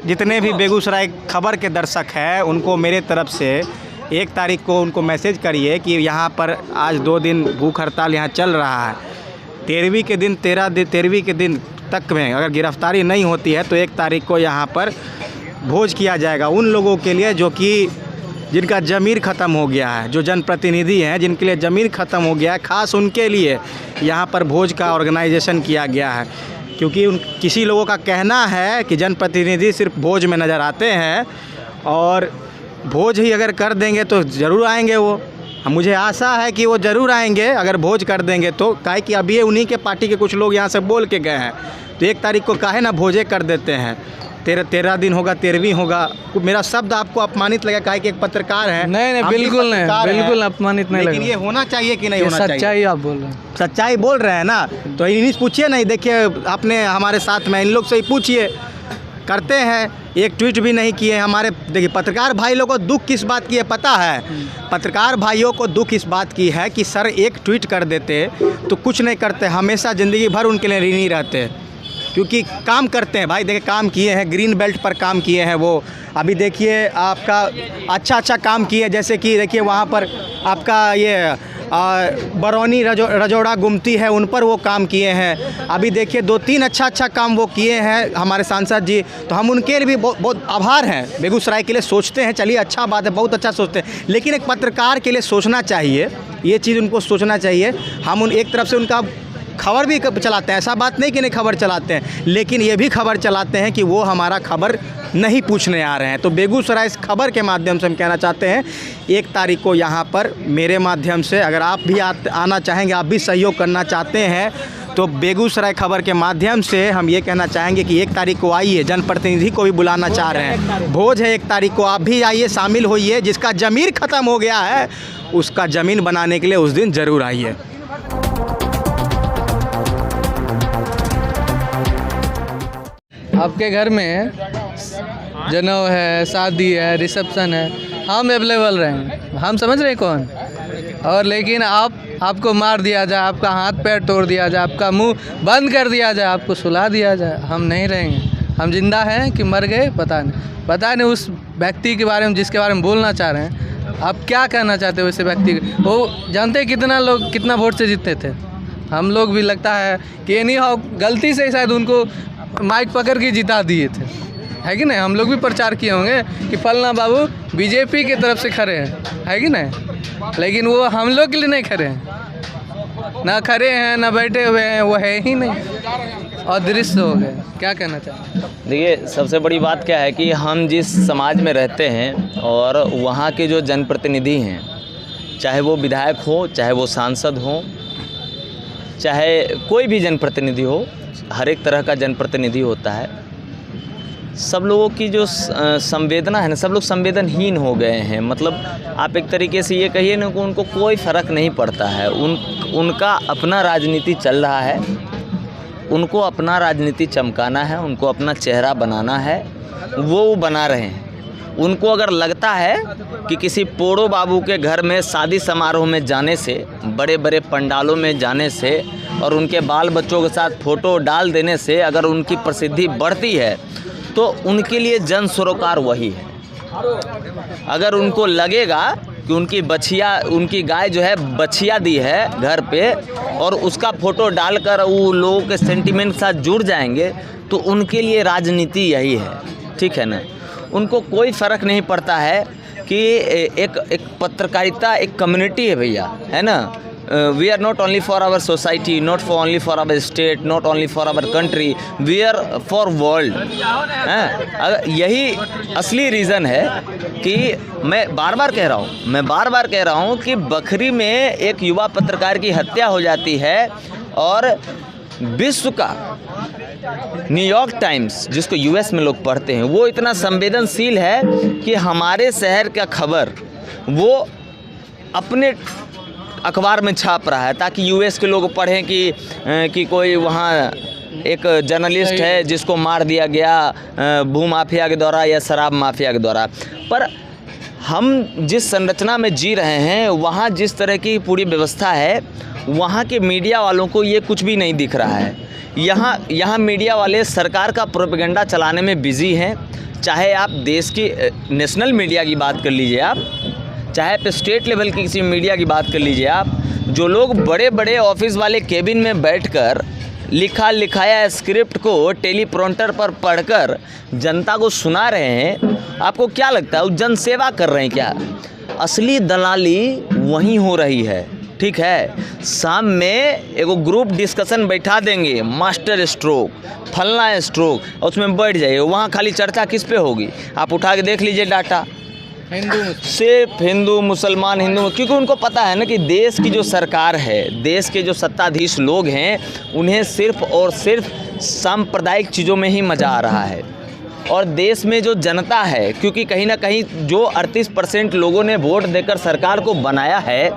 जितने भी बेगूसराय खबर के दर्शक हैं उनको मेरे तरफ से 1 तारीख को उनको मैसेज करिए कि यहाँ पर आज 2 दिन भूख हड़ताल यहाँ चल रहा है। 13वीं के दिन तक में अगर गिरफ्तारी नहीं होती है तो 1 तारीख को यहाँ पर भोज किया जाएगा उन लोगों के लिए जो कि जिनका ज़मीर ख़त्म हो गया है, जो जनप्रतिनिधि हैं जिनके लिए ज़मीर ख़त्म हो गया है, ख़ास उनके लिए यहाँ पर भोज का ऑर्गेनाइजेशन किया गया है। क्योंकि किसी लोगों का कहना है कि जनप्रतिनिधि सिर्फ भोज में नज़र आते हैं और भोज ही अगर कर देंगे तो ज़रूर आएंगे वो। मुझे आशा है कि वो ज़रूर आएंगे अगर भोज कर देंगे तो, काहे कि अभी उन्हीं के पार्टी के कुछ लोग यहाँ से बोल के गए हैं। तो 1 तारीख को काहे ना भोजे कर देते हैं। 13 दिन होगा, 13वीं होगा। मेरा शब्द आपको अपमानित लगा, काहे कि एक पत्रकार है। नहीं बिल्कुल नहीं, बिल्कुल अपमानित नहीं लगा। लेकिन ये होना चाहिए कि नहीं होना चाहिए? सच्चाई आप बोल रहे हैं, सच्चाई बोल रहे हैं ना, तो इन्हीं से पूछिए। नहीं देखिए, आपने हमारे साथ में इन लोग से ही पूछिए, करते हैं। एक ट्वीट भी नहीं किए हमारे। देखिए, पत्रकार भाई लोगों को दुख किस बात की है पता है? पत्रकार भाइयों को दुख इस बात की है कि सर एक ट्वीट कर देते तो कुछ नहीं करते, हमेशा ज़िंदगी भर उनके लिए ऋणी रहते, क्योंकि काम करते हैं भाई। देखिए, काम किए हैं, ग्रीन बेल्ट पर काम किए हैं वो। अभी देखिए आपका अच्छा काम किए, जैसे कि देखिए वहाँ पर आपका ये बरौनी रजौड़ा गुमती है, उन पर वो काम किए हैं। अभी देखिए 2-3 अच्छा काम वो किए हैं हमारे सांसद जी, तो हम उनके लिए भी बहुत आभार हैं। बेगूसराय के लिए सोचते हैं, चलिए अच्छा बात है, बहुत अच्छा सोचते हैं। लेकिन एक पत्रकार के लिए सोचना चाहिए, ये चीज़ उनको सोचना चाहिए। हम एक तरफ से उनका खबर भी चलाते हैं, ऐसा बात नहीं कि नहीं खबर चलाते हैं, लेकिन ये भी खबर चलाते हैं कि वो हमारा खबर नहीं पूछने आ रहे हैं। तो बेगूसराय इस खबर के माध्यम से हम कहना चाहते हैं 1 तारीख को यहाँ पर मेरे माध्यम से अगर आप भी आना चाहेंगे, आप भी सहयोग करना चाहते हैं, तो बेगूसराय खबर के माध्यम से हम ये कहना चाहेंगे कि 1 तारीख को आइए। जनप्रतिनिधि को भी बुलाना चाह रहे हैं, भोज है 1 तारीख को, आप भी आइए, शामिल होइए। जिसका ज़मीर ख़त्म हो गया है उसका ज़मीन बनाने के लिए उस दिन ज़रूर आइए। आपके घर में जनेऊ है, शादी है, रिसेप्शन है, हम अवेलेबल रहेंगे, हम समझ रहे हैं कौन। और लेकिन आपको मार दिया जाए, आपका हाथ पैर तोड़ दिया जाए, आपका मुंह बंद कर दिया जाए, आपको सुला दिया जाए, हम नहीं रहेंगे। हम जिंदा हैं कि मर गए पता नहीं। उस व्यक्ति के बारे में जिसके बारे में बोलना चाह रहे हैं, आप क्या कहना चाहते हो वैसे व्यक्ति? वो जानते हैं कितना वोट से जीतते थे? हम लोग भी लगता है कि ये नहीं हो, गलती से शायद उनको माइक पकड़ के जिता दिए थे, है कि नहीं? हम लोग भी प्रचार किए होंगे कि फलना बाबू बीजेपी की तरफ से खड़े हैं, है कि नहीं? लेकिन वो हम लोग के लिए नहीं खड़े हैं, ना खड़े हैं ना बैठे हुए हैं, वो है ही नहीं, अदृश्य हो गए। क्या कहना चाहते हैं? देखिए, सबसे बड़ी बात क्या है कि हम जिस समाज में रहते हैं और वहाँ के जो जनप्रतिनिधि हैं, चाहे वो विधायक हो, चाहे वो सांसद हो, चाहे कोई भी जनप्रतिनिधि हो, हर एक तरह का जनप्रतिनिधि होता है। सब लोगों की जो संवेदना है ना, सब लोग संवेदनहीन हो गए हैं। मतलब आप एक तरीके से ये कहिए ना कि उनको कोई फ़र्क नहीं पड़ता है। उनका अपना राजनीति चल रहा है, उनको अपना राजनीति चमकाना है, उनको अपना चेहरा बनाना है, वो बना रहे हैं। उनको अगर लगता है कि किसी पोड़ो बाबू के घर में शादी समारोह में जाने से, बड़े बड़े पंडालों में जाने से और उनके बाल बच्चों के साथ फ़ोटो डाल देने से अगर उनकी प्रसिद्धि बढ़ती है, तो उनके लिए जन सरोकार वही है। अगर उनको लगेगा कि उनकी गाय जो है बछिया दी है घर पे और उसका फ़ोटो डालकर वो लोगों के सेंटिमेंट के साथ जुड़ जाएंगे, तो उनके लिए राजनीति यही है, ठीक है ना? उनको कोई फ़र्क नहीं पड़ता है कि एक पत्रकारिता एक कम्युनिटी है भैया, है ना? We are not only for our society, not for only for our state, not only for our country, we are for world. यही असली रीज़न है कि मैं बार बार कह रहा हूँ कि बखरी में एक युवा पत्रकार की हत्या हो जाती है और विश्व का न्यूयॉर्क टाइम्स, जिसको यूएस में लोग पढ़ते हैं, वो इतना संवेदनशील है कि हमारे शहर का खबर वो अपने अखबार में छाप रहा है ताकि यूएस के लोग पढ़ें कि कोई वहाँ एक जर्नलिस्ट है जिसको मार दिया गया भूमाफिया के द्वारा या शराब माफिया के द्वारा। पर हम जिस संरचना में जी रहे हैं, वहाँ जिस तरह की पूरी व्यवस्था है, वहाँ के मीडिया वालों को ये कुछ भी नहीं दिख रहा है। यहाँ मीडिया वाले सरकार का प्रोपेगेंडा चलाने में बिजी हैं, चाहे आप देश की नेशनल मीडिया की बात कर लीजिए आप, चाहे आप स्टेट लेवल की किसी मीडिया की बात कर लीजिए आप, जो लोग बड़े बड़े ऑफिस वाले केबिन में बैठकर लिखा लिखाया स्क्रिप्ट को टेलीप्रॉम्प्टर पर पढ़कर जनता को सुना रहे हैं, आपको क्या लगता है वो जन सेवा कर रहे हैं क्या? असली दलाली वहीं हो रही है। ठीक है, शाम में एगो ग्रुप डिस्कशन बैठा देंगे, मास्टर स्ट्रोक, फलना स्ट्रोक, और उसमें बैठ जाइए, वहाँ खाली चर्चा किस पे होगी? आप उठा के देख लीजिए डाटा, सिर्फ हिंदू मुसलमान, हिंदू, क्योंकि उनको पता है ना कि देश की जो सरकार है, देश के जो सत्ताधीश लोग हैं, उन्हें सिर्फ और सिर्फ सांप्रदायिक चीज़ों में ही मज़ा आ रहा है। और देश में जो जनता है, क्योंकि कहीं ना कहीं जो 38% लोगों ने वोट देकर सरकार को बनाया है,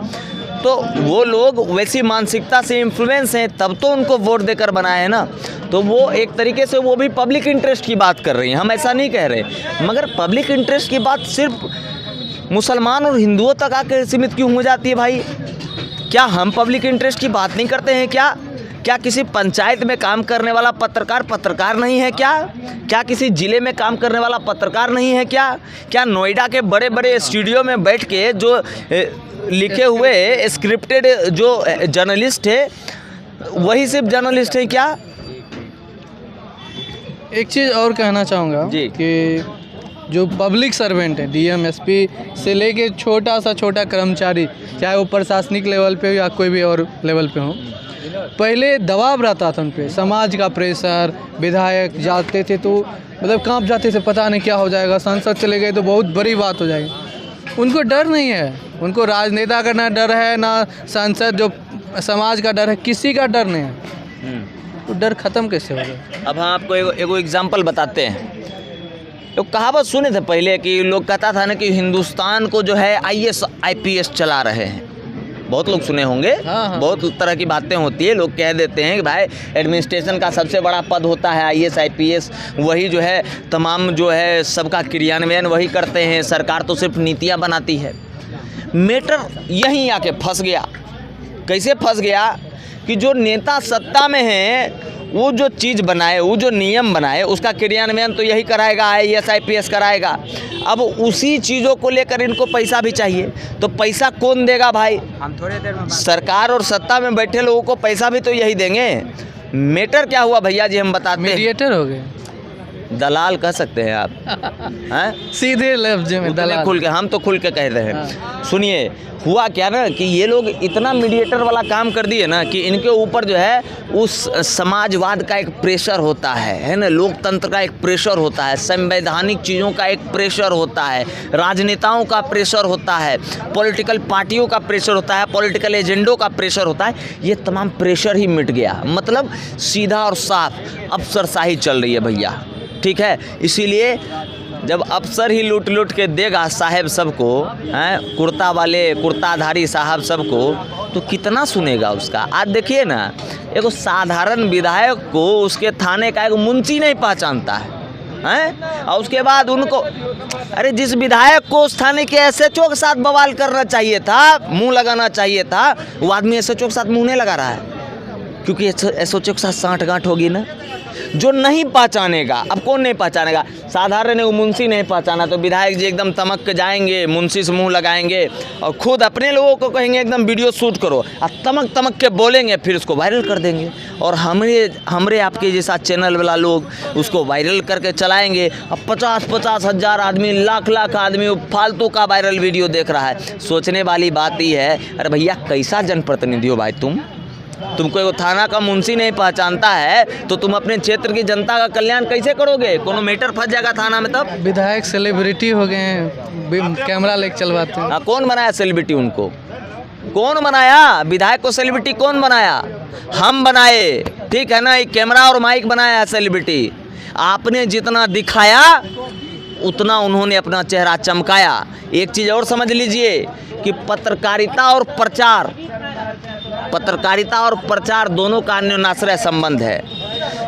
तो वो लोग वैसी मानसिकता से इन्फ्लुएंस हैं, तब तो उनको वोट देकर बनाए हैं ना। तो वो एक तरीके से वो भी पब्लिक इंटरेस्ट की बात कर रही हैं, हम ऐसा नहीं कह रहे, मगर पब्लिक इंटरेस्ट की बात सिर्फ मुसलमान और हिंदुओं तक आकर सीमित क्यों हो जाती है भाई? क्या हम पब्लिक इंटरेस्ट की बात नहीं करते हैं क्या? क्या किसी पंचायत में काम करने वाला पत्रकार नहीं है क्या? क्या किसी ज़िले में काम करने वाला पत्रकार नहीं है क्या? क्या नोएडा के बड़े बड़े स्टूडियो में बैठ के जो लिखे हुए स्क्रिप्टेड जो जर्नलिस्ट है, वही सिर्फ जर्नलिस्ट है क्या? एक चीज़ और कहना चाहूँगा जी कि जो पब्लिक सर्वेंट है, डीएम एसपी से लेके छोटा कर्मचारी, चाहे वो प्रशासनिक लेवल पे हो या कोई भी और लेवल पे हो, पहले दबाव रहता था उन पे, समाज का प्रेशर, विधायक जाते थे तो मतलब कांप जाते थे, पता नहीं क्या हो जाएगा, सांसद चले गए तो बहुत बड़ी बात हो जाएगी। उनको डर नहीं है, उनको राजनेता का ना डर है, ना सांसद जो समाज का डर है, किसी का डर नहीं है। तो डर खत्म कैसे होगा? अब हम आपको एगो एग्जाम्पल बताते हैं। तो कहावत सुने थे पहले कि लोग कहता था ना कि हिंदुस्तान को जो है IAS IPS चला रहे हैं, बहुत लोग सुने होंगे। हाँ। बहुत तरह की बातें होती है, लोग कह देते हैं कि भाई एडमिनिस्ट्रेशन का सबसे बड़ा पद होता है IAS IPS, वही जो है तमाम जो है सबका क्रियान्वयन वही करते हैं, सरकार तो सिर्फ नीतियाँ बनाती है। मैटर यहीं आके फंस गया। कैसे फंस गया कि जो नेता सत्ता में हैं, वो जो चीज़ बनाए, वो जो नियम बनाए, उसका क्रियान्वयन तो यही कराएगा, IAS IPS कराएगा। अब उसी चीज़ों को लेकर इनको पैसा भी चाहिए, तो पैसा कौन देगा भाई? हम थोड़ी देर में सरकार और सत्ता में बैठे लोगों को पैसा भी तो यही देंगे। मैटर क्या हुआ भैया जी, हम बताते हैं। मीडिएटर हो गए, दलाल कह सकते हैं आप, हैं? सीधे लफ्ज में दलाल। खुल के, हम तो खुल के कह रहे हैं। सुनिए, हुआ क्या ना कि ये लोग इतना मीडिएटर वाला काम कर दिए ना कि इनके ऊपर जो है उस समाजवाद का एक प्रेशर होता है ना, लोकतंत्र का एक प्रेशर होता है, संवैधानिक चीज़ों का एक प्रेशर होता है, राजनेताओं का प्रेशर होता है, पॉलिटिकल पार्टियों का प्रेशर होता है, पॉलिटिकल एजेंडों का प्रेशर होता है। ये तमाम प्रेशर ही मिट गया, मतलब सीधा और साफ अफसरशाही चल रही है भैया। ठीक है, इसीलिए जब अफसर ही लूट के देगा साहब सबको, हैं, कुर्ताधारी साहब सबको, तो कितना सुनेगा उसका? आज देखिए ना, एक साधारण विधायक को उसके थाने का एक मुंशी नहीं पहचानता है, और उसके बाद उनको, अरे जिस विधायक को उस थाने के SHO के साथ बवाल करना चाहिए था, मुंह लगाना चाहिए था, वो आदमी SHO के साथ मुंह नहीं लगा रहा है, क्योंकि SHO के साथ सांठ-गांठ होगी ना। जो नहीं पहचानेगा, अब कौन नहीं पहचानेगा? साधारण वो मुंशी नहीं पहचाना तो विधायक जी एकदम तमक के जाएंगे, मुंशी से मुंह लगाएंगे और खुद अपने लोगों को कहेंगे एकदम वीडियो शूट करो, और तमक के बोलेंगे, फिर उसको वायरल कर देंगे। और हमरे आपके जैसा चैनल वाला लोग उसको वायरल करके चलाएंगे। अब 50 हज़ार आदमी, लाख आदमी फालतू का वायरल वीडियो देख रहा है। सोचने वाली बात ही है, अरे भैया कैसा जनप्रतिनिधि हो भाई तुमको एगो थाना का मुंशी नहीं पहचानता है तो तुम अपने क्षेत्र की जनता का कल्याण कैसे करोगे? कोनो मैटर फंस जाएगा थाना में तब। विधायक सेलिब्रिटी हो गए हैं, कैमरा लेके चलवाते हैं। कौन बनाया सेलिब्रिटी? उनको कौन बनाया? विधायक को सेलिब्रिटी कौन बनाया? हम बनाए, ठीक है ना। एक कैमरा और माइक बनाया सेलिब्रिटी। आपने जितना दिखाया उतना उन्होंने अपना चेहरा चमकाया। एक चीज़ और समझ लीजिए कि पत्रकारिता और प्रचार दोनों का अन्योन्याश्रय संबंध है।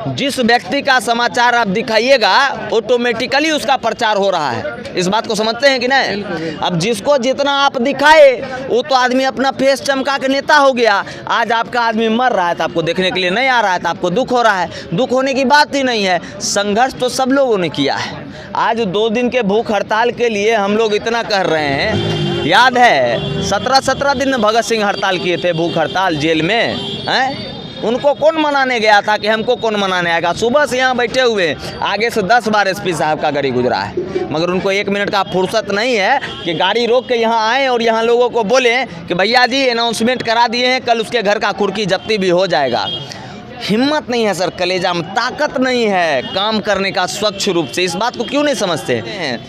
जिस व्यक्ति का समाचार आप दिखाइएगा ऑटोमेटिकली उसका प्रचार हो रहा है। इस बात को समझते हैं कि नहीं? अब जिसको जितना आप दिखाए वो तो आदमी अपना फेस चमका के नेता हो गया। आज आपका आदमी मर रहा है तो आपको देखने के लिए नहीं आ रहा है, तो आपको दुख हो रहा है। दुख होने की बात ही नहीं है, संघर्ष तो सब लोगों ने किया है। आज 2 दिन के भूख हड़ताल के लिए हम लोग इतना कह रहे हैं, याद है 17 दिन भगत सिंह हड़ताल किए थे, भूख हड़ताल जेल में हैं। उनको कौन मनाने गया था कि हमको कौन मनाने आएगा? सुबह से यहाँ बैठे हुए, आगे से 10 बार एसपी साहब का गाड़ी गुजरा है, मगर उनको 1 मिनट का फुर्सत नहीं है कि गाड़ी रोक के यहाँ आएँ और यहाँ लोगों को बोलें कि भैया जी अनाउंसमेंट करा दिए हैं, कल उसके घर का कुर्की जब्ती भी हो जाएगा। हिम्मत नहीं है सर, कलेजा में ताकत नहीं है काम करने का स्वच्छ रूप से। इस बात को क्यों नहीं समझते हैं?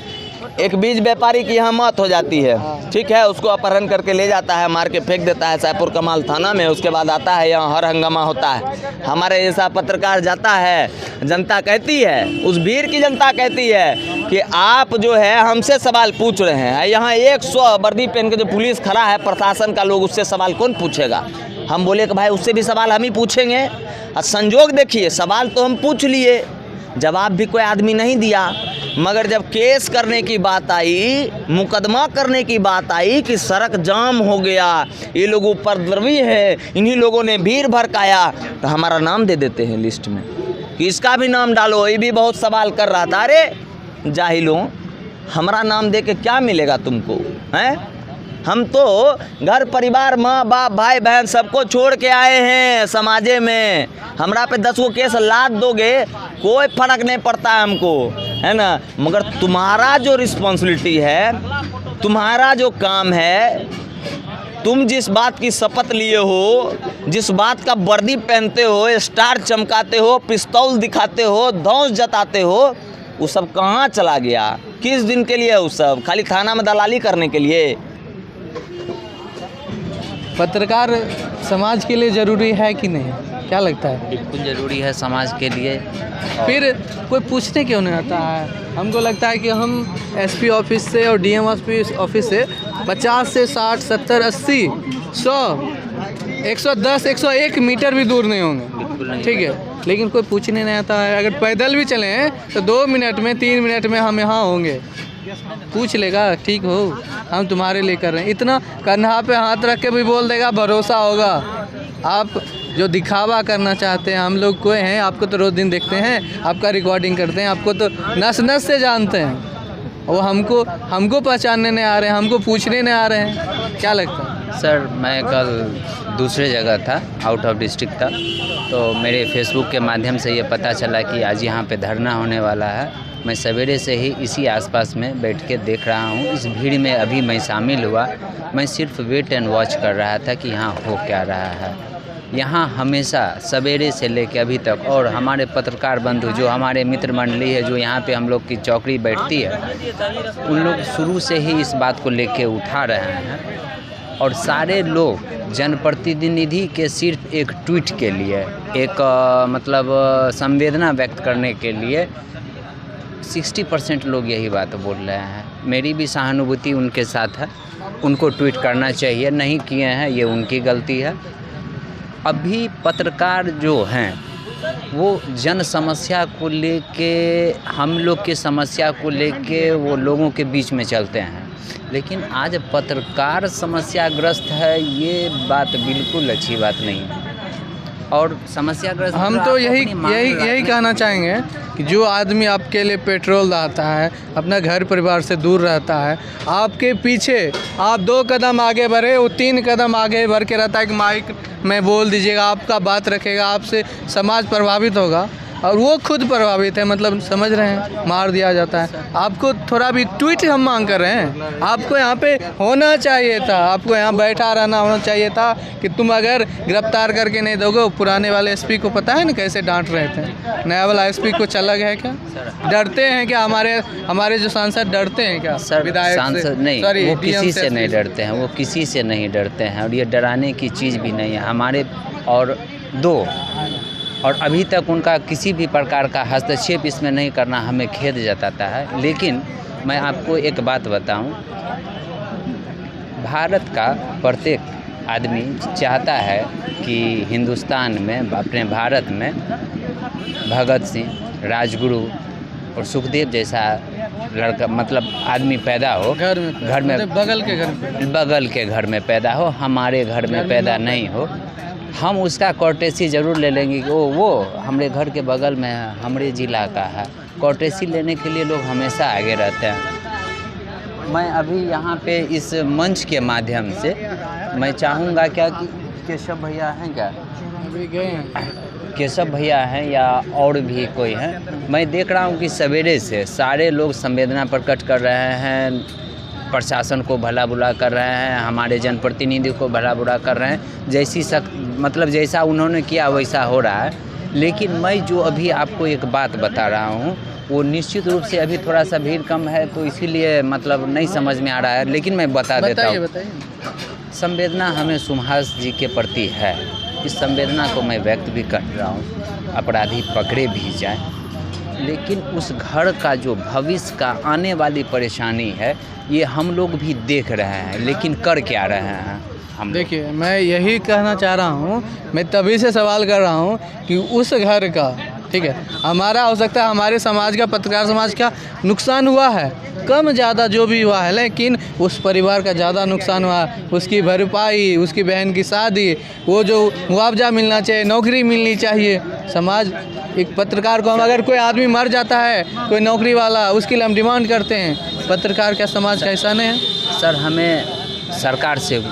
एक बीज व्यापारी की यहाँ मौत हो जाती है, ठीक है, उसको अपहरण करके ले जाता है, मार के फेंक देता है सायपुर कमाल थाना में। उसके बाद आता है यहाँ हर हंगामा होता है। हमारे जैसा पत्रकार जाता है, जनता कहती है, उस भीड़ की जनता कहती है कि आप जो है हमसे सवाल पूछ रहे हैं। यहाँ 100 वर्दी पहन के जो पुलिस खड़ा है प्रशासन का लोग, उससे सवाल कौन पूछेगा? हम बोले कि भाई उससे भी सवाल हम ही पूछेंगे। और संजोग देखिए, सवाल तो हम पूछ लिए, जवाब भी कोई आदमी नहीं दिया। मगर जब केस करने की बात आई, मुकदमा करने की बात आई कि सड़क जाम हो गया, ये लोग उपद्रवी है, इन्हीं लोगों ने भीड़ भड़काया, तो हमारा नाम दे देते हैं लिस्ट में कि इसका भी नाम डालो। ये भी बहुत सवाल कर रहा था। अरे जाहिलों, हमारा नाम दे के क्या मिलेगा तुमको? हैं? हम तो घर परिवार, माँ बाप, भाई बहन सबको छोड़ के आए हैं समाजे में। हमरा पे 10 केस लाद दोगे कोई फर्क नहीं पड़ता है हमको, है ना। मगर तुम्हारा जो रिस्पॉन्सिबिलिटी है, तुम्हारा जो काम है, तुम जिस बात की शपथ लिए हो, जिस बात का वर्दी पहनते हो, स्टार चमकाते हो, पिस्तौल दिखाते हो, धौंस जताते हो, वो सब कहाँ चला गया? किस दिन के लिए वो सब? खाली थाना में दलाली करने के लिए? पत्रकार समाज के लिए ज़रूरी है कि नहीं, क्या लगता है? बिल्कुल ज़रूरी है समाज के लिए। फिर कोई पूछने क्यों नहीं आता है? हमको लगता है कि हम एसपी ऑफिस से और डीएम ऑफिस से 50 से 60, 70, 80, 100, 110, 101 मीटर भी दूर नहीं होंगे, ठीक है, लेकिन कोई पूछने नहीं आता है। अगर पैदल भी चलें तो 2 मिनट में, 3 मिनट में हम यहाँ होंगे। पूछ लेगा, ठीक हो, हम तुम्हारे लिए कर रहे हैं। इतना कन्हा पे हाथ रख के भी बोल देगा, भरोसा होगा। आप जो दिखावा करना चाहते हैं, हम लोग कोई हैं, आपको तो रोज़ दिन देखते हैं, आपका रिकॉर्डिंग करते हैं, आपको तो नस नस से जानते हैं। वो हमको पहचानने नहीं आ रहे हैं, हमको पूछने नहीं आ रहे हैं। क्या लगता है सर? मैं कल दूसरे जगह था, आउट ऑफ डिस्ट्रिक्ट था, तो मेरे फेसबुक के माध्यम से ये पता चला कि आज यहाँ पे धरना होने वाला है। मैं सवेरे से ही इसी आसपास में बैठ के देख रहा हूँ। इस भीड़ में अभी मैं शामिल हुआ। मैं सिर्फ वेट एंड वॉच कर रहा था कि यहाँ हो क्या रहा है। यहाँ हमेशा सवेरे से लेकर अभी तक, और हमारे पत्रकार बंधु जो हमारे मित्र मंडली है, जो यहाँ पे हम लोग की चौकड़ी बैठती है, उन लोग शुरू से ही इस बात को लेके उठा रहे हैं। और सारे लोग जनप्रतिनिधि के सिर्फ एक ट्वीट के लिए, एक मतलब संवेदना व्यक्त करने के लिए 60% लोग यही बात बोल रहे हैं। मेरी भी सहानुभूति उनके साथ है, उनको ट्वीट करना चाहिए, नहीं किए हैं ये उनकी गलती है। अभी पत्रकार जो हैं वो जन समस्या को लेके, हम लोग की समस्या को लेके वो लोगों के बीच में चलते हैं, लेकिन आज पत्रकार समस्याग्रस्त है, ये बात बिल्कुल अच्छी बात नहीं है। और समस्याग्रस्त हम तो यही कहना चाहेंगे कि जो आदमी आपके लिए पेट्रोल लाता है, अपना घर परिवार से दूर रहता है, आपके पीछे आप 2 कदम आगे बढ़े, वो 3 कदम आगे बढ़ के रहता है कि माइक में बोल दीजिएगा, आपका बात रखेगा, आपसे समाज प्रभावित होगा, और वो खुद प्रभावित है, मतलब समझ रहे हैं, मार दिया जाता है। आपको थोड़ा भी ट्वीट हम मांग कर रहे हैं, आपको यहाँ पे होना चाहिए था, आपको यहाँ बैठा रहना होना चाहिए था कि तुम अगर गिरफ्तार करके नहीं दोगे। पुराने वाले एसपी को पता है ना कैसे डांट रहे थे, नया वाला एसपी कुछ अलग है क्या? डरते हैं क्या हमारे जो सांसद डरते हैं क्या? सर, सांसद नहीं, वो किसी से नहीं डरते हैं, वो किसी से नहीं डरते हैं, और ये डराने की चीज़ भी नहीं है हमारे। और अभी तक उनका किसी भी प्रकार का हस्तक्षेप इसमें नहीं करना हमें खेद जताता है। लेकिन मैं आपको एक बात बताऊं, भारत का प्रत्येक आदमी चाहता है कि हिंदुस्तान में, अपने भारत में भगत सिंह, राजगुरु और सुखदेव जैसा लड़का मतलब आदमी पैदा हो घर में मतलब बगल के घर में बगल के घर में पैदा हो, हमारे घर में पैदा नहीं हो। हम उसका कॉर्टेसी ज़रूर ले लेंगे कि वो हमारे घर के बगल में है, हमारे ज़िला का है। कॉर्टेसी लेने के लिए लोग हमेशा आगे रहते हैं। मैं अभी यहाँ पे इस मंच के माध्यम से मैं चाहूँगा क्या कि केशव भैया हैं क्या? अभी गए हैं। केशव भैया हैं या और भी कोई हैं? मैं देख रहा हूँ कि सवेरे से सारे लोग संवेदना प्रकट कर रहे हैं, प्रशासन को भला बुरा कर रहे हैं, हमारे जनप्रतिनिधि को भला बुरा कर रहे हैं। मतलब जैसा उन्होंने किया वैसा हो रहा है। लेकिन मैं जो अभी आपको एक बात बता रहा हूँ वो निश्चित रूप से अभी थोड़ा सा भीड़ कम है तो इसीलिए मतलब नहीं समझ में आ रहा है, लेकिन मैं बता देता हूँ। संवेदना हमें सुभाष जी के प्रति है, इस संवेदना को मैं व्यक्त भी कर रहा हूँ। अपराधी पकड़े भी जाए, लेकिन उस घर का जो भविष्य का आने वाली परेशानी है ये हम लोग भी देख रहे हैं, लेकिन कर क्या रहे हैं हम? देखिए, मैं यही कहना चाह रहा हूँ, मैं तभी से सवाल कर रहा हूँ कि उस घर का, ठीक है, हमारा हो सकता है हमारे समाज का, पत्रकार समाज का नुकसान हुआ है, कम ज़्यादा जो भी हुआ है, लेकिन उस परिवार का ज़्यादा नुकसान हुआ है। उसकी भरपाई, उसकी बहन की शादी, वो जो मुआवजा मिलना चाहिए, नौकरी मिलनी चाहिए। समाज एक पत्रकार को, हम अगर कोई आदमी मर जाता है, कोई नौकरी वाला, उसके लिए हम डिमांड करते हैं। पत्रकार क्या समाज का हिस्सा नहीं है? सर, हमें सरकार से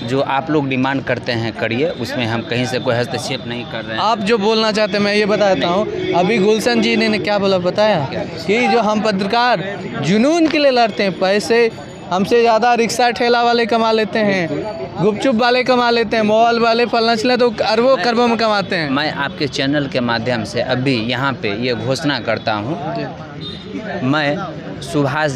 जो आप लोग डिमांड करते हैं करिए, उसमें हम कहीं से कोई हस्तक्षेप नहीं कर रहे हैं। आप जो बोलना चाहते हैं मैं ये बताता हूँ। अभी गुलशन जी ने क्या बोला बताया कि जो हम पत्रकार जुनून के लिए लड़ते हैं, पैसे हमसे ज़्यादा रिक्शा ठेला वाले कमा लेते हैं, गुपचुप वाले कमा लेते हैं, मॉल वाले फलना चले तो अरबों खरबों में कमाते हैं। मैं आपके चैनल के माध्यम से अभी यहाँ पे ये घोषणा करता हूँ, मैं सुभाष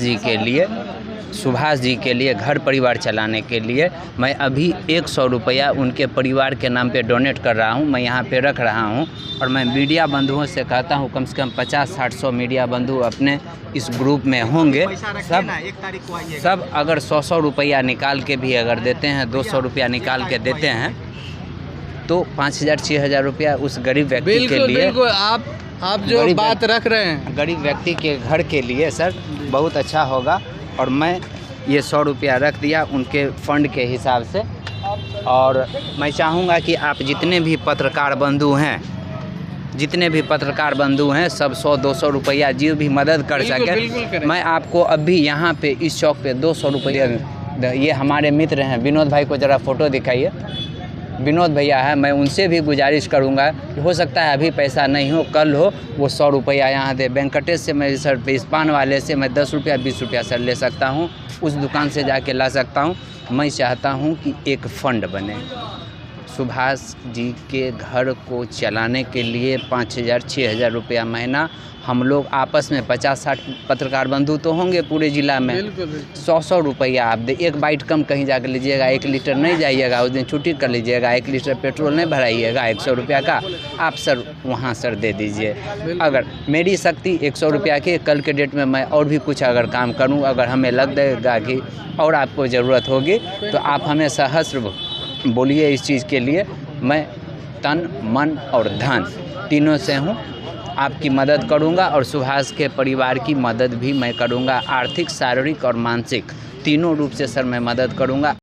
जी के लिए घर परिवार चलाने के लिए मैं अभी 100 रुपया उनके परिवार के नाम पे डोनेट कर रहा हूँ। मैं यहाँ पे रख रहा हूँ और मैं मीडिया बंधुओं से कहता हूँ कम से कम 50-60 मीडिया बंधु अपने इस ग्रुप में होंगे। सब अगर 100 रुपया निकाल के भी अगर देते हैं, 200 रुपया निकाल के देते हैं तो 5,000-6,000 रुपया उस गरीब व्यक्ति के लिए, बिल्कुल आप जो बात रख रहे हैं, गरीब व्यक्ति के घर के लिए सर बहुत अच्छा होगा। और मैं ये 100 रुपया रख दिया उनके फंड के हिसाब से। और मैं चाहूँगा कि आप जितने भी पत्रकार बंधु हैं सब 100-200 रुपया जो भी मदद कर सके, मैं आपको अभी यहाँ पे इस चौक पे 200 रुपया, ये हमारे मित्र हैं, विनोद भाई को ज़रा फ़ोटो दिखाइए। विनोद भैया है, मैं उनसे भी गुजारिश करूंगा, हो सकता है अभी पैसा नहीं हो, कल हो, वो 100 रुपया यहाँ दे। वेंकटेश से मैं सर इस पान वाले से मैं 10 रुपया 20 रुपया सर ले सकता हूँ, उस दुकान से जाके ला सकता हूँ। मैं चाहता हूँ कि एक फ़ंड बने सुभाष जी के घर को चलाने के लिए 5,000-6,000 रुपया महीना। हम लोग आपस में 50-60 पत्रकार बंधु तो होंगे पूरे ज़िला में, 100 रुपया आप दे। एक बाइट कम कहीं जाकर लीजिएगा, 1 लीटर नहीं जाइएगा, उस दिन छुट्टी कर लीजिएगा, 1 लीटर पेट्रोल नहीं भराइएगा, 100 रुपया का आप सर वहाँ सर दे दीजिए। अगर मेरी शक्ति 100 रुपया के, कल के डेट में मैं और भी कुछ अगर काम करूँ, अगर हमें लग देगा कि और आपको ज़रूरत होगी तो आप हमें सहस्र बोलिए। इस चीज़ के लिए मैं तन मन और धन तीनों से हूँ, आपकी मदद करूंगा और सुभाष के परिवार की मदद भी मैं करूंगा। आर्थिक, शारीरिक और मानसिक तीनों रूप से सर मैं मदद करूंगा।